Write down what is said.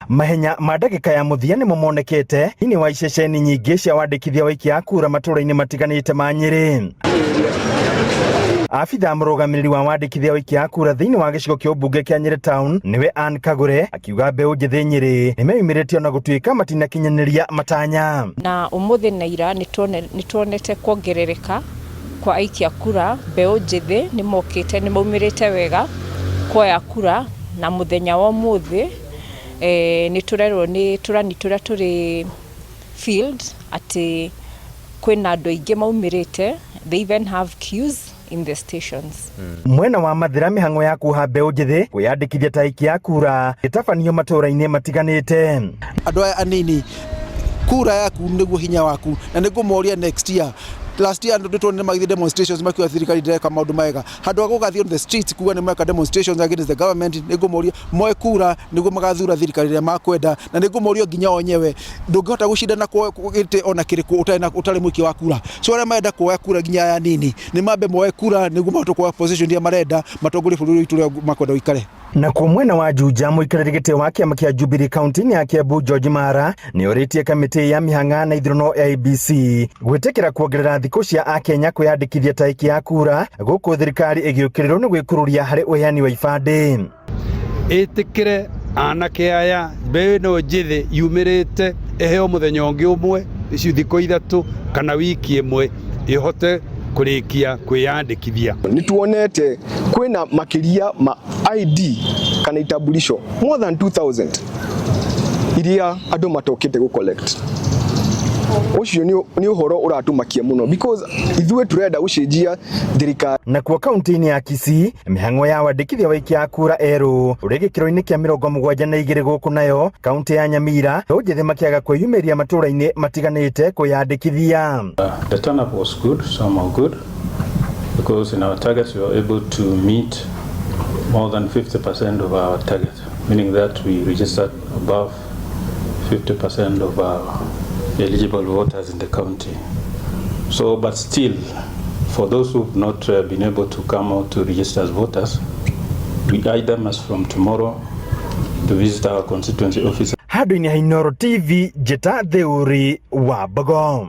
Mahenya ma ndagika ya muthia nimo monekete ini wa iceceni nyingi cia wandikithia wa ikia kura matũra-inĩ matiganĩte ma Nyeri. Afitha mũrũgamĩrĩri wa wandikithia wa ikia kura thĩinĩ wa gĩcigo kĩa ũmbunge kĩa Nyeri Town niwe Ann Kagure akiuga mbeũ njĩthĩ Nyeri nĩmeyumĩrĩtie ona gũtuĩka matinakinyanĩria matanya. Na ũmũthĩ na ira nĩtuonete kuongerereka kwa aikia kura. Mbeũ njĩthĩ nĩmokĩte nĩmaumĩrĩte wega kuoya kura, na mũthenya wa ũmũthĩ nĩtũrerwo nĩ tũrani tũrĩa tũrĩ field atĩ kwĩna andũ aingĩ maumĩrĩte. They even have queues in the stations. Mwena wa Mathira mĩhang'o ya kuoha mbeũ njĩthĩ kwĩyandĩkithia ta aikia kura ĩtabanio matũra-inĩ matiganĩte. Andũ aya anini, kura yaku nĩguo hinya waku, na nĩngũmoria next year. Last year ndio magithie demonstrations makiwa thirikari direka maundu mega. Handu agogathio on the streets kuga ni meka demonstrations against the government, nĩngũmoria moe kura nĩguo magathura thirikari ĩrĩa makwenda, na nĩngũmoria nginya onyewe ndũngĩhota gũcindana gĩtĩ ona kĩrĩkũ ũtarĩ mũiki wa kura. So arĩa marenda kuoya kura nginya aya nini nĩ mambe moe kura nĩguo mahote kuoya position iria marenda matongorie bũrũri witũ ũrĩa makwenda ũikare. Na kwa mwena wa Juja mũikarĩri gĩtĩ wa kĩama kĩa Jubilee kaunti-inĩ ya Kiambu George Mara nĩorĩtie kamĩtĩ ya mĩhang'a na ithurano IEBC gwĩtĩkĩra kuongerera thikũ cia Akenya kwĩyandĩkithia ta aikia kura gũkũ thirikari ĩgĩũkĩrĩrwo nĩ gwĩkururia harĩ ũheani wa ibandĩ. Ĩtĩkĩre anake aya mbeũ ĩno njĩthĩ yumĩrĩte ĩheo mũthenya ũngĩ ũmwe, icio thikũ ithatũ kana wiki ĩmwe ĩhote kurikia kwiyandikithia. Nituonete kwina makiria ma ID kana itambulisho more than 2000 iria andu matokite go collect. Ucio ni uhoro uratumakia muno because ithuĩ turenda gucenjia thirikari. Na kwa kaunti-inĩ ya Kisii mĩhang'o ya wandĩkithia wa ikia kura erũ ũrĩ gĩkĩro-inĩ kĩa 72 gũkũ nayo kaunti ya Nyamira mbeũ njĩthĩ makĩaga kwĩyumĩria matũra-inĩ matiganĩte kwĩyandĩkithia. The turnout was good, somehow good, because in our targets we were able to meet more than 50% of our target, meaning that we registered above 50% of our eligible voters in the county. So, but still, for those who have not been able to come out to register as voters, we guide them as from tomorrow to visit our constituency office. Handũ-inĩ ha Inooro TV, Njeta Theuri wa Bogo.